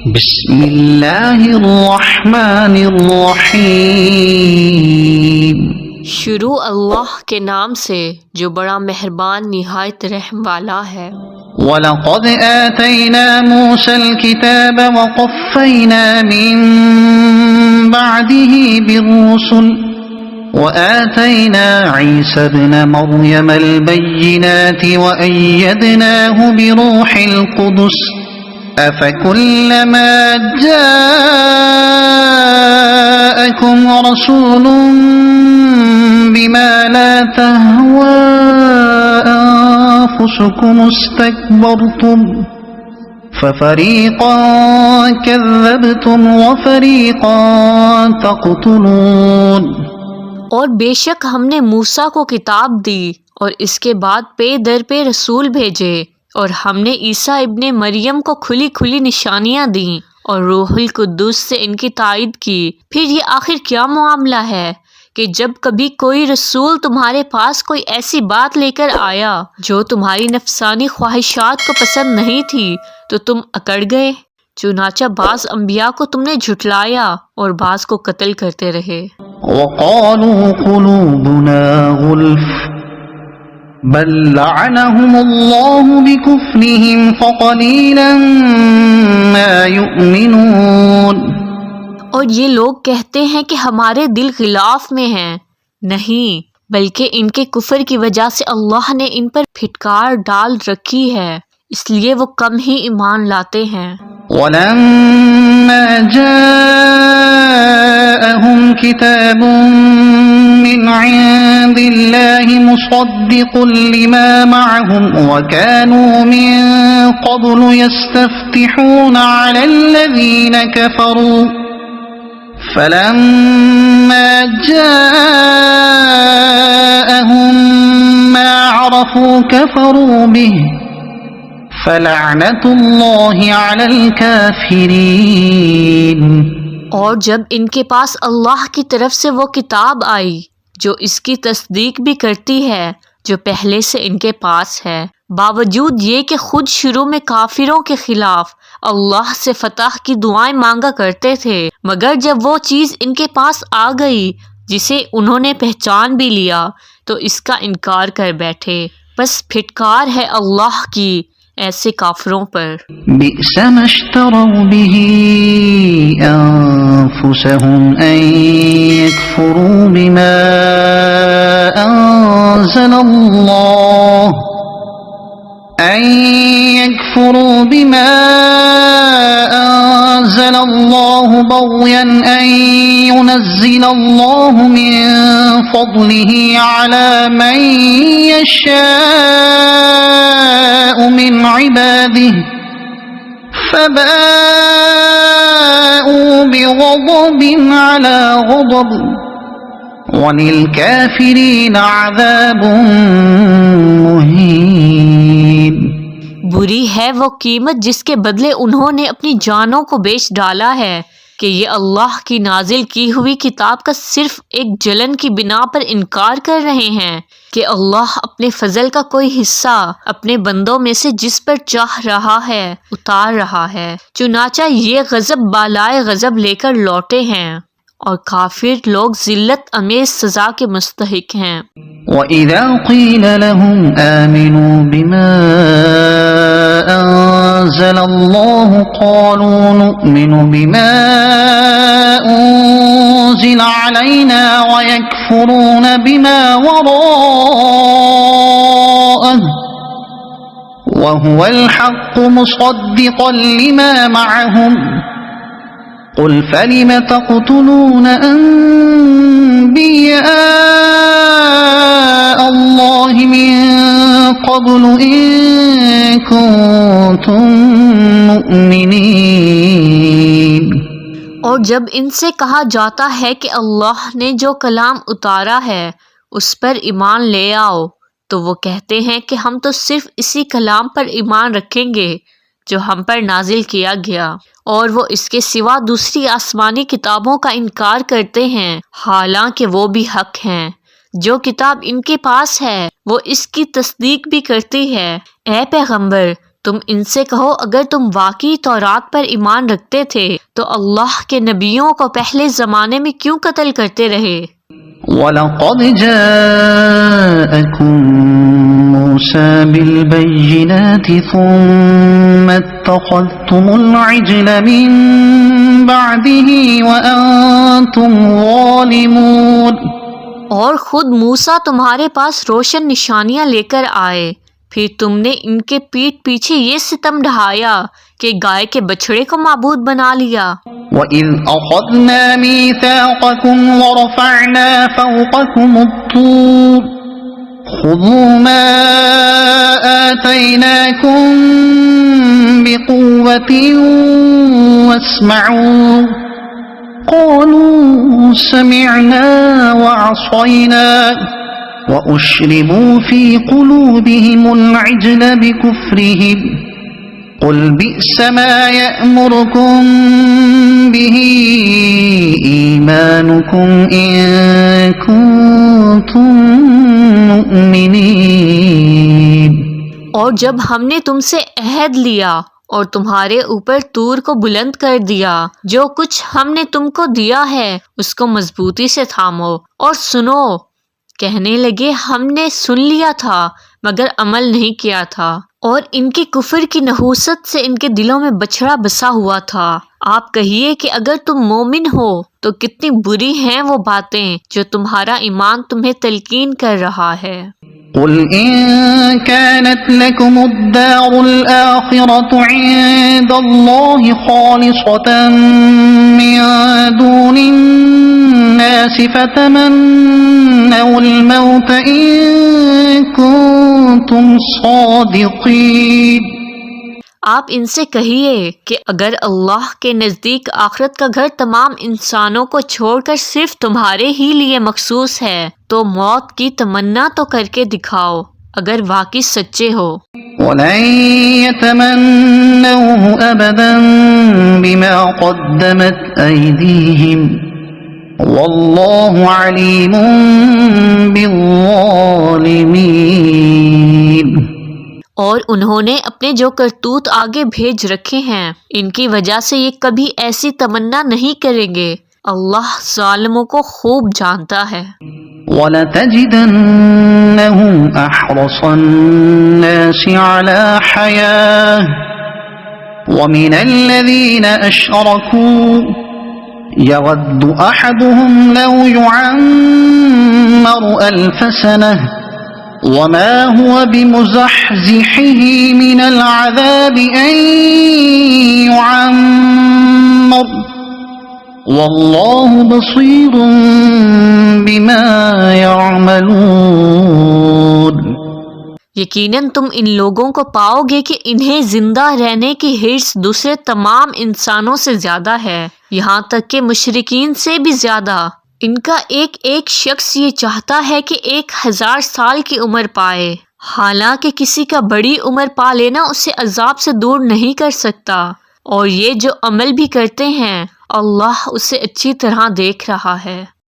بسم اللہ الرحمن الرحیم شروع اللہ کے نام سے جو بڑا مہربان نہایت رحم والا ہے۔ وَلَقَدْ آتَيْنَا مُوسَى الْكِتَابَ وَقَفَّيْنَا مِن بَعْدِهِ بِالرُّسُلِ وَآتَيْنَا عِيسَى ابْنَ مَرْيَمَ الْبَيِّنَاتِ وَأَيَّدْنَاهُ بِرُوحِ الْقُدُسِ أَفَكُلَّمَا جَاءَكُمْ رَسُولٌ بِمَا لَا تَهْوَى أَنفُسُكُمُ اسْتَكْبَرْتُمْ فَفَرِيقًا كَذَّبْتُمْ وَفَرِيقًا تَقْتُلُونَ۔ اور بے شک ہم نے موسیٰ کو کتاب دی اور اس کے بعد پے در پہ رسول بھیجے، اور ہم نے عیسیٰ ابن مریم کو کھلی کھلی نشانیاں دیں اور روح القدس سے ان کی تائید کی۔ پھر یہ آخر کیا معاملہ ہے کہ جب کبھی کوئی رسول تمہارے پاس کوئی ایسی بات لے کر آیا جو تمہاری نفسانی خواہشات کو پسند نہیں تھی تو تم اکڑ گئے، چنانچہ بعض انبیاء کو تم نے جھٹلایا اور بعض کو قتل کرتے رہے۔ وَقَالُوا قُلُوبُنَا غُلْفٌ بَل لَّعَنَهُمُ اللَّهُ بِكُفْرِهِمْ فَقَلِيلًا مَّا يُؤْمِنُونَ۔ اور یہ لوگ کہتے ہیں کہ ہمارے دل غلاف میں ہیں، نہیں بلکہ ان کے کفر کی وجہ سے اللہ نے ان پر پھٹکار ڈال رکھی ہے، اس لیے وہ کم ہی ایمان لاتے ہیں۔ وَلَمَّا جَاءَهُمْ كِتَابٌ مِّنْ عِندِ اللَّهِ مُصَدِّقٌ لِّمَا مَعَهُمْ وَكَانُوا مِن قَبْلُ يَسْتَفْتِحُونَ عَلَى الَّذِينَ كَفَرُوا فَلَمَّا جَاءَهُم مَّا عَرَفُوا كَفَرُوا بِهِ فَلَعْنَةُ اللَّهِ عَلَى الْكَافِرِينَ۔ اور جب ان کے پاس اللہ کی طرف سے وہ کتاب آئی جو اس کی تصدیق بھی کرتی ہے جو پہلے سے ان کے پاس ہے، باوجود یہ کہ خود شروع میں کافروں کے خلاف اللہ سے فتح کی دعائیں مانگا کرتے تھے، مگر جب وہ چیز ان کے پاس آ گئی جسے انہوں نے پہچان بھی لیا تو اس کا انکار کر بیٹھے، بس پھٹکار ہے اللہ کی ایسے کافروں پر۔ بئس ما اشتروا به أنفسهم أن يكفروا بما أنزل الله بغيا أن ينزل الله من فضله على من يشاء من عباده فباءوا بغضب على غضب وَلِلْكَافِرِينَ عَذَابٌ مُّهِينٌ۔ بری ہے وہ قیمت جس کے بدلے انہوں نے اپنی جانوں کو بیچ ڈالا ہے کہ یہ اللہ کی نازل کی ہوئی کتاب کا صرف ایک جلن کی بنا پر انکار کر رہے ہیں کہ اللہ اپنے فضل کا کوئی حصہ اپنے بندوں میں سے جس پر چاہ رہا ہے اتار رہا ہے، چنانچہ یہ غضب بالائے غضب لے کر لوٹے ہیں اور کافر لوگ ذلت امیز سزا کے مستحق ہیں۔ وَإِذَا قِيلَ لَهُمْ آمِنُوا بِمَا أَنزَلَ اللَّهُ قَالُوا نُؤْمِنُ بِمَا أُنزِلَ عَلَيْنَا وَيَكْفُرُونَ بِمَا وَرَاءَهُ وَهُوَ الْحَقُّ مُصَدِّقًا لِّمَا مَعَهُمْ قُلْ فَلِمَ تَقْتُلُونَ أَنبِيَاءَ اللَّهِ مِن قَبْلُ إِن كُنتُم مُّؤْمِنِينَ۔ اور جب ان سے کہا جاتا ہے کہ اللہ نے جو کلام اتارا ہے اس پر ایمان لے آؤ تو وہ کہتے ہیں کہ ہم تو صرف اسی کلام پر ایمان رکھیں گے جو ہم پر نازل کیا گیا، اور وہ اس کے سوا دوسری آسمانی کتابوں کا انکار کرتے ہیں حالانکہ وہ بھی حق ہیں۔ جو کتاب ان کے پاس ہے وہ اس کی تصدیق بھی کرتی ہے۔ اے پیغمبر، تم ان سے کہو اگر تم واقعی تورات پر ایمان رکھتے تھے تو اللہ کے نبیوں کو پہلے زمانے میں کیوں قتل کرتے رہے؟ وَلَقَدْ جَاءَكُم مُوسَى بِالْبَيِّنَاتِ ثُمَّ اتَّخَذْتُمُ الْعِجْلَ مِن بَعْدِهِ وَأَنتُمْ ظَالِمُونَ۔ اور خود موسیٰ تمہارے پاس روشن نشانیاں لے کر آئے، پھر تم نے ان کے پیٹھ پیچھے یہ ستم ڈھایا کہ گائے کے بچھڑے کو معبود بنا لیا۔ وَإِذْ أَخَذْنَا مِيثَاقَكُمْ وَرَفَعْنَا فَوْقَكُمُ الطُّورَ خُذُوا مَا آتَيْنَاكُمْ بِقُوَّةٍ وَاسْمَعُوا قَالُوا سَمِعْنَا وَعَصَيْنَا وَأُشْرِبُوا فِي قُلُوبِهِمُ الْعِجْلَ بِكُفْرِهِمْ قُلْ بِئْسَ مَا يَأْمُرُكُمْ بِهِ إِيمَانُكُمْ إِن كُنتُم مُّؤْمِنِينَ۔ اور جب ہم نے تم سے عہد لیا اور تمہارے اوپر طور کو بلند کر دیا، جو کچھ ہم نے تم کو دیا ہے اس کو مضبوطی سے تھامو اور سنو۔ کہنے لگے ہم نے سن لیا تھا مگر عمل نہیں کیا تھا، اور ان کے کفر کی نحوست سے ان کے دلوں میں بچھڑا بسا ہوا تھا۔ آپ کہیے کہ اگر تم مومن ہو تو کتنی بری ہیں وہ باتیں جو تمہارا ایمان تمہیں تلقین کر رہا ہے۔ قل إن كانت لكم الدار الآخرة عند الله خالصة من دون الناس فتمنوا الموت إن كنتم صادقين۔ آپ ان سے کہیے کہ اگر اللہ کے نزدیک آخرت کا گھر تمام انسانوں کو چھوڑ کر صرف تمہارے ہی لیے مخصوص ہے تو موت کی تمنا تو کر کے دکھاؤ اگر واقعی سچے ہو۔ وَلَن يَتَمَنَّوْهُ أَبَدًا بِمَا قَدَّمَتْ أَيْدِيهِمْ وَاللَّهُ عَلِيمٌ بِالظَّالِمِينَ۔ اور انہوں نے اپنے جو کرتوت آگے بھیج رکھے ہیں ان کی وجہ سے یہ کبھی ایسی تمنا نہیں کریں گے، اللہ ظالموں کو خوب جانتا ہے۔ وَلَتَجِدَنَّهُمْ أَحْرَصَ النَّاسِ عَلَى حَيَاةٍ وَمِنَ الَّذِينَ أَشْرَكُوا يَوَدُّ أَحَدُهُمْ لَوْ يُعَمَّرُ أَلْفَ سَنَةٍ وَمَا هُوَ بِمُزَحْزِحِهِ مِنَ الْعَذَابِ أَن يُعَمَّرَ وَاللَّهُ بَصِيرٌ بِمَا يَعْمَلُونَ۔ یقیناً تم ان لوگوں کو پاؤ گے کہ انہیں زندہ رہنے کی حرص دوسرے تمام انسانوں سے زیادہ ہے، یہاں تک کہ مشرکین سے بھی زیادہ۔ ان کا ایک ایک شخص یہ چاہتا ہے کہ 1000 سال کی عمر پائے، حالانکہ کسی کا بڑی عمر پا لینا اسے عذاب سے دور نہیں کر سکتا، اور یہ جو عمل بھی کرتے ہیں اللہ اسے اچھی طرح دیکھ رہا ہے۔